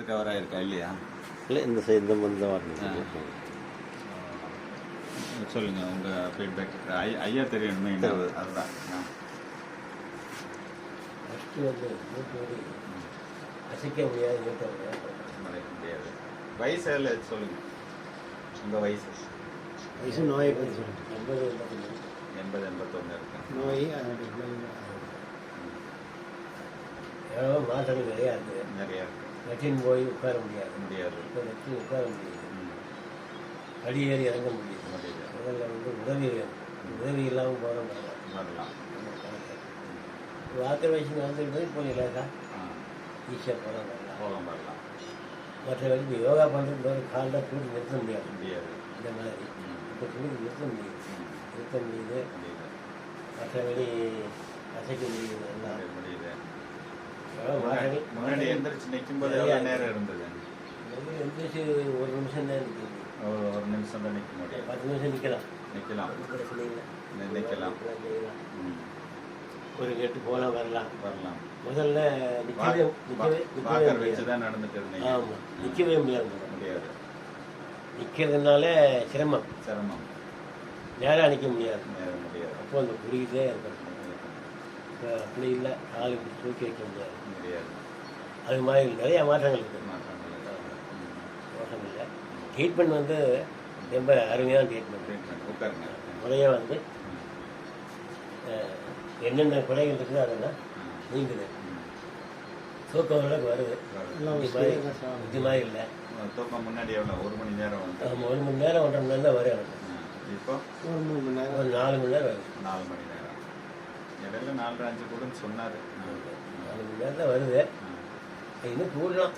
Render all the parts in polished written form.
Recover ஆயிருக்கா இல்லையா? இல்லை, இந்த சைடு இந்த மருந்து வரணும். சொல்லுங்க உங்க ஃபீட்பேக். ஐயா தெரியணுமே என்ன அதுதான். ஃபஸ்ட்டு வந்து மூட்டு வலி அசைக்க முடியாது, மூட்டை முடியாது. வயசு எல்லாம் சொல்லுங்க. உங்க வயசு நோயை பற்றி சொல்லுங்க. 80-81 இருக்கு. நோய் எவ்வளோ மாற்றங்கள் நிறையா இருக்குது. நிறையா இருக்கு. லட்சின் போய் உட்கார முடியாது. இப்போ லட்சின் உட்கார முடியாது, அடியேறி இறங்க முடியாது. முதல்ல வந்து உதவி இல்லாமல் போகிறோம் வரலாம். வாக்கர் வயசு வந்துட்டு இப்போ இல்லைக்கா ஈஸியாக போகலாம் வரலாம். மற்றபடி இப்போ யோகா பண்ணுறது காலில் கூட்டி நிறுத்த முடியாது. இந்த மாதிரி இப்போ கூட்டி நிறுத்த முடியுது. மற்றபடி அசைக்க முடியுது. எல்லாம் முடியுது. முன்னாடி எந்திரிச்சு நிற்கும் போது எவ்வளோ நேரம் இருந்தது? எந்திரிச்சு ஒரு நிமிஷம் தான் நிற்க முடியும். ஒரு நிமிஷம் தான் நிற்க முடியும். 10 நிமிஷம் நிற்கலாம். ஒரு கேட்டு போகலாம் வரலாம். முதல்ல வச்சு தான் நடந்துட்டு இருந்தீங்க. ஆமாம், நிற்கவே முடியாது. நிற்கிறதுனால சிரமம். நேராக நிற்க முடியாது. அப்போ அந்த புரியுதே இருக்கணும். இப்போ அப்படி இல்லை, ஆளுக்கு தூக்கி வைக்க முடியாது. அது மாதிரி நிறையா மாற்றங்கள் இருக்குது. மோசம் இல்லை. ட்ரீட்மெண்ட் வந்து ரொம்ப அருமையான ட்ரீட்மெண்ட். முறையாக வந்து என்னென்ன குறைகள் இருக்குது அதெல்லாம் நீங்குது. தூக்கம் ஓரளவுக்கு வருது. இது மாதிரி இல்லை. தூக்கம் முன்னாடி எவ்வளோ? 1 மணி நேரம் வந்து 1 மணி நேரம் 1.5 மணி நேரம் தான் வரும் எனக்கு. இப்போ 1 மணி நேரம் 4 மணி நேரம் வருது. 4 மணி நேரம். இடையில 4-5 கூட சொன்னார். 4 மணி நேரம் தான் வருது. இன்னும் கூடலாம்.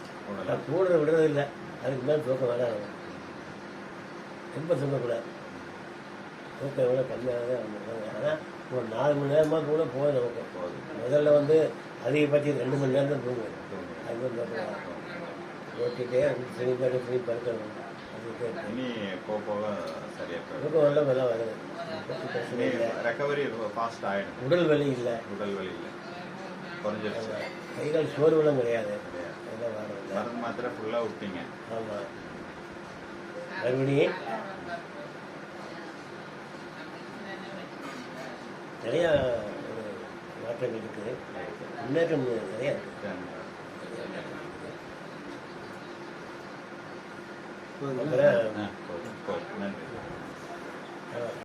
கூடுற விடுறது இல்லை. அதுக்கு மேலே தூக்கம் வராது. ரொம்ப தூங்கக்கூடாது. தூக்கம் எவ்வளோ கம்மியாக தான் வந்துருக்காங்க. ஆனால் ஒரு 4 மணி நேரமாக கூட போகுது நமக்கு. முதல்ல வந்து அதிகபட்சம் 2 மணி நேரம் தான் தூங்குவேன். அது வந்து ஓட்டிகிட்டே திரும்பி படுக்கணும். இனி போக சரியா தூக்கம் வரலாம் எல்லாம் வருது. பிரச்சனை இல்லை. ரெக்கவரி ஃபாஸ்ட் ஆகிடும். உடல் வலி இல்லை. குறைஞ்சிருச்சு. கைகால் சோர்வெல்லாம் கிடையாது. அதெல்லாம் வரல. மருந்து மாத்திரை ஃபுல்லாக விட்டீங்க. ஆமாம். மறுபடியும் நிறையா மாற்றங்கள் இருக்குது. முன்னேற்றம் நிறையா இருக்குது. நன்றி.